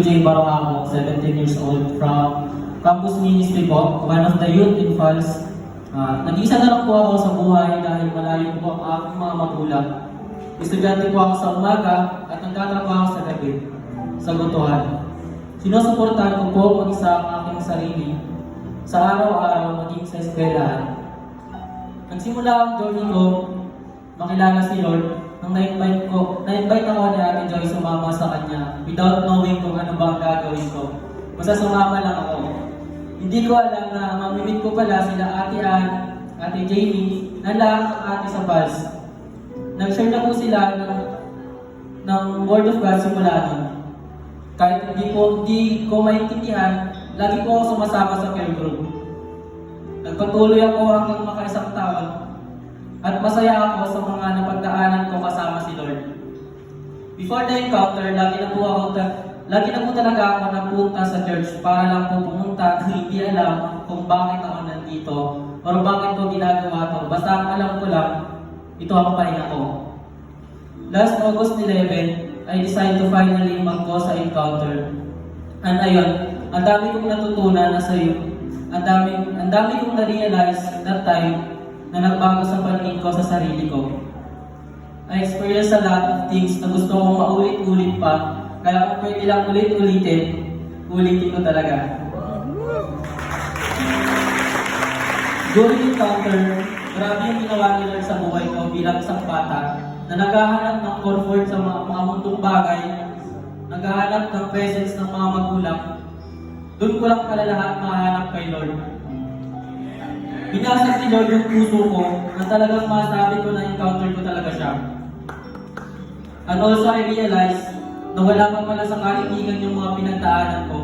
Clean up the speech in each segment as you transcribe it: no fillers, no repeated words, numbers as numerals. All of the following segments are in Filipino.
J. Barangako, 17 years old, from Campus Ministry po, one of the youth in Falls. Nag-isa na lang po ako sa buhay dahil malayo po ang aking mga magulang. Estudyante po ako sa umaga at nagtatrabaho sa gabi, sa Gotohan. Sinusuportahan ko po mag-isa ang aking sarili sa araw-araw maging sa eskwelahan. Nagsimula ang journey ko makilala si Lord nang na-invite ako ni Ate Joy sumama sa kanya without knowing kung ano ba ang gagawin ko. Basta sumama lang ako. Hindi ko alam na mamimit ko pala sila Ate Ann, Ate Jamie, na lahat ng ate sa Pals. Nag-share na po sila ng Word of God simula nun. Kahit hindi ko maintindihan, lagi po ako sumasama sa care group. Nagpatuloy ako hanggang makaisang taon. At masaya ako sa mga napagdaanan ko kasama si Lord. Before the encounter, lagi na po talaga ako napunta sa church para lang po pumunta at hindi alam kung bakit ako nandito o bakit ko ginagawa to. Basta ang alam ko lang, ito ang pahinga ko. Last August 11, I decided to finally mag-go sa encounter. And ayun, ang dami kong natutunan na sa'yo. Ang dami kong na-realize that time na nagbago sa paningin ko sa sarili ko. I experienced a lot of things na gusto kong maulit-ulit pa, kaya kung pwede lang ulitin ko talaga. During encounter, grabe yung ginawa ni Lord sa buhay ko bilang isang bata na naghahanap ng comfort sa mga mundong bagay, naghahanap ng presence ng mga magulang. Doon ko lang pala lahat mahanap kay Lord. Binasag ni Lord yung puso ko na talagang masabi ko na encounter ko talaga siya. And also I realized na wala pa pala sa kaibigan yung mga pinagdaanan ko.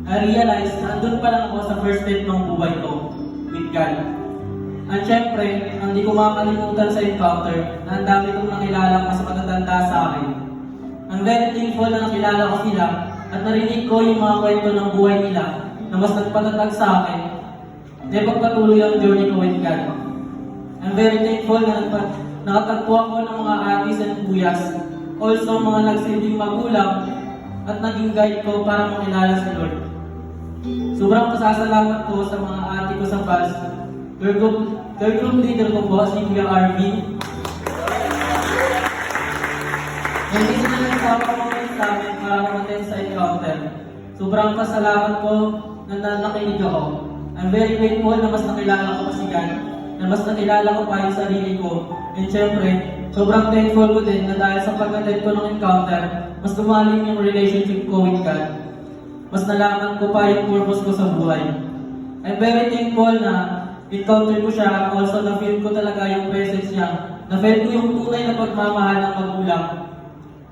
I realized na andun pa lang ako sa first step ng buhay ko with God. And syempre, hindi ko makakalimutan sa encounter na ang dami kong nakilala mas matatanda sa akin. Ang very thankful na nakilala ko sila at narinig ko yung mga kwento ng buhay nila na mas nagpatatag sa akin. Pagpatuloy ang journey ko with God. I'm very thankful na nakatagpo ako ng mga atis and kuyas, also mga nagsilbing magulang at naging guide ko para makilala si Lord. Sobrang pasasalamat ko sa mga ate ko sa Pals. Care group leader ko po, si Kuya Arvin. Hindi na nagpapakamulit sa amin para mag-attend sa encounter. Sobrang pasalamat ko na nakinig ako. I'm very grateful na mas nakilala ko pa si God, na mas nakilala ko pa yung sarili ko. And syempre, sobrang thankful ko din na dahil sa pag-attend ko ng encounter, mas lumalim yung relationship ko with God. Mas nalaman ko pa yung purpose ko sa buhay. I'm very thankful na encounter ko siya, also na-feel ko talaga yung presence niya. Na-feel ko yung tunay na pagmamahal ng magulang.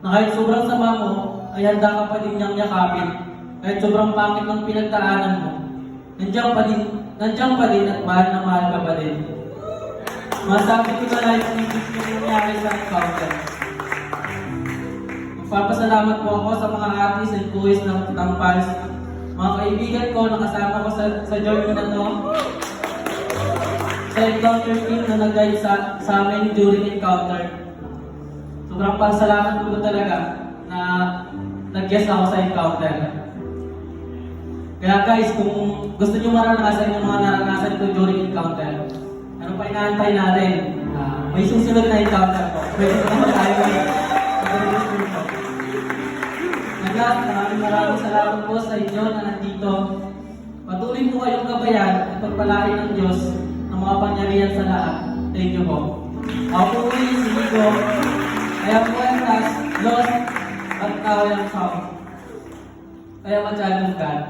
Na kahit sobrang sama mo, ay handa ka pa din niyang yakapin. Kahit sobrang pangit ng pinagdaanan mo, nandiyan pa din at mahal na mahal ka pa din. Masabi ko na life changes yung nangyari sa encounter. Magpapasalamat po ako sa mga atis and kuwis ng Pals, mga kaibigan ko na kasama ko sa journey na to, sa encounter team na nag-guide sa amin during encounter. Sobrang pasalamat ko talaga na nag-guest ako sa encounter. Kaya guys, kung gusto nyo maranasan yung mga naranasan ko during encounter, ano pa inaantay natin? May susunod na encounter po. Pwede ko naman tayo mag-gusto po. Maraming salamat po sa inyo na nandito. Patuloy po kayong gabayan at pagpalain ng Diyos ng mga pangyarihan sa lahat. Thank you po. Ako po si Nico. Kaya po ang task, lost, at now I am found. Kaya ma-child of God.